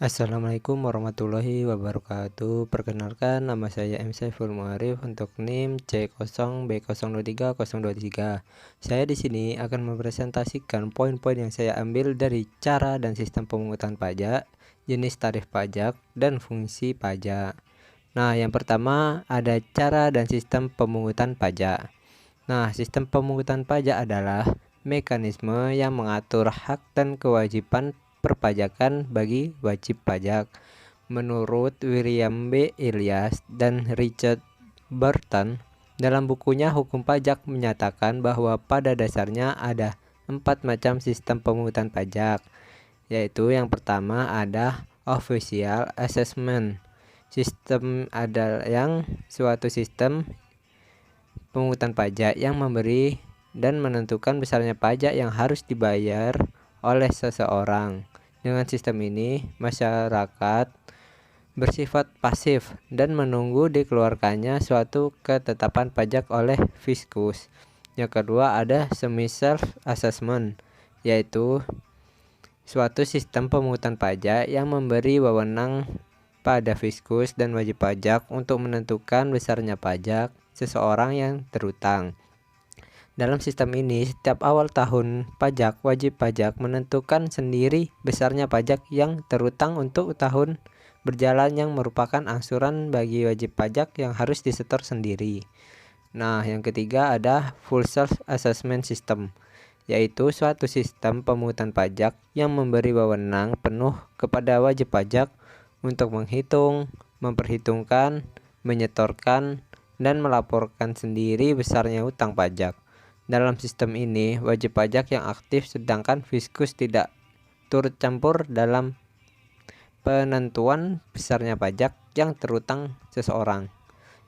Assalamualaikum warahmatullahi wabarakatuh. Perkenalkan, nama saya M. Saiful Muarif untuk NIM C0B023 023. Saya di sini akan mempresentasikan poin-poin yang saya ambil dari cara dan sistem pemungutan pajak, jenis tarif pajak, dan fungsi pajak. Nah, yang pertama ada cara dan sistem pemungutan pajak. Nah, sistem pemungutan pajak adalah mekanisme yang mengatur hak dan kewajiban perpajakan bagi wajib pajak. Menurut William B. Ilyas dan Richard Burton, dalam bukunya Hukum Pajak menyatakan bahwa pada dasarnya ada 4 macam sistem pemungutan pajak, yaitu yang pertama ada official assessment. Sistem adalah yang suatu sistem pemungutan pajak yang memberi dan menentukan besarnya pajak yang harus dibayar oleh seseorang. Dengan sistem ini, masyarakat bersifat pasif dan menunggu dikeluarkannya suatu ketetapan pajak oleh fiskus. Yang kedua ada semi self assessment, yaitu suatu sistem pemungutan pajak yang memberi wewenang pada fiskus dan wajib pajak untuk menentukan besarnya pajak seseorang yang terutang. Dalam sistem ini, setiap awal tahun pajak, wajib pajak menentukan sendiri besarnya pajak yang terutang untuk tahun berjalan yang merupakan angsuran bagi wajib pajak yang harus disetor sendiri. Nah, yang ketiga ada full self assessment system, yaitu suatu sistem pemungutan pajak yang memberi wewenang penuh kepada wajib pajak untuk menghitung, memperhitungkan, menyetorkan, dan melaporkan sendiri besarnya utang pajak. Dalam sistem ini, wajib pajak yang aktif sedangkan fiskus tidak turut campur dalam penentuan besarnya pajak yang terutang seseorang.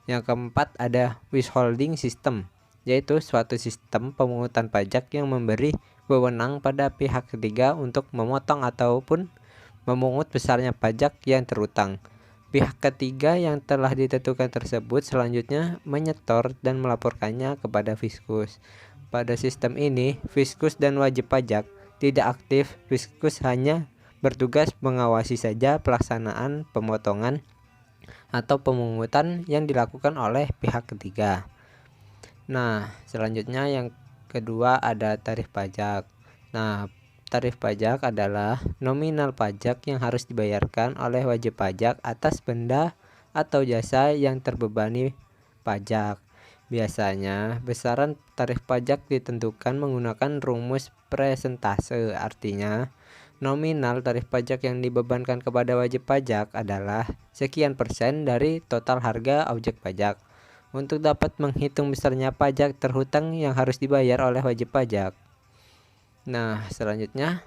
Yang keempat ada withholding system, yaitu suatu sistem pemungutan pajak yang memberi wewenang pada pihak ketiga untuk memotong ataupun memungut besarnya pajak yang terutang. Pihak ketiga yang telah ditentukan tersebut selanjutnya menyetor dan melaporkannya kepada fiskus. Pada sistem ini, fiskus dan wajib pajak tidak aktif. Fiskus hanya bertugas mengawasi saja pelaksanaan pemotongan atau pemungutan yang dilakukan oleh pihak ketiga. Nah, selanjutnya yang kedua ada tarif pajak. Nah, tarif pajak adalah nominal pajak yang harus dibayarkan oleh wajib pajak atas benda atau jasa yang terbebani pajak. Biasanya, besaran tarif pajak ditentukan menggunakan rumus presentase. Artinya, nominal tarif pajak yang dibebankan kepada wajib pajak adalah sekian persen dari total harga objek pajak. Untuk dapat menghitung besarnya pajak terhutang yang harus dibayar oleh wajib pajak. Nah, selanjutnya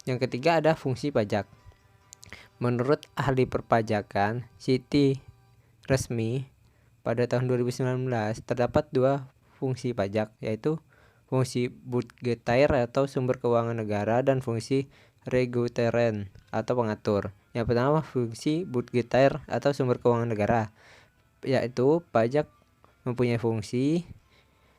yang ketiga ada fungsi pajak. Menurut ahli perpajakan Siti Resmi, pada tahun 2019 terdapat 2 fungsi pajak, yaitu fungsi budgetair atau sumber keuangan negara dan fungsi regulateren atau pengatur. Yang pertama fungsi budgetair atau sumber keuangan negara, yaitu pajak mempunyai fungsi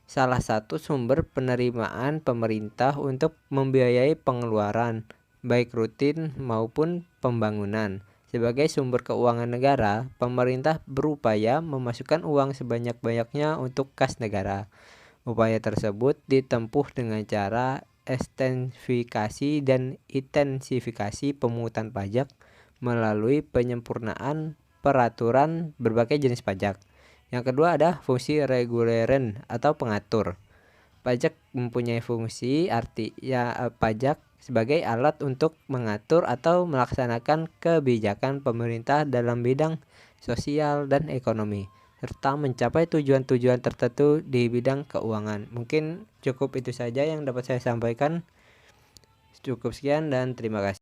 salah satu sumber penerimaan pemerintah untuk membiayai pengeluaran, baik rutin maupun pembangunan. Sebagai sumber keuangan negara, pemerintah berupaya memasukkan uang sebanyak-banyaknya untuk kas negara. Upaya tersebut ditempuh dengan cara ekstensifikasi dan intensifikasi pemungutan pajak melalui penyempurnaan peraturan berbagai jenis pajak. Yang kedua ada fungsi reguleren atau pengatur. Pajak mempunyai fungsi pajak sebagai alat untuk mengatur atau melaksanakan kebijakan pemerintah dalam bidang sosial dan ekonomi, serta mencapai tujuan-tujuan tertentu di bidang keuangan. Mungkin cukup itu saja yang dapat saya sampaikan. Cukup sekian dan terima kasih.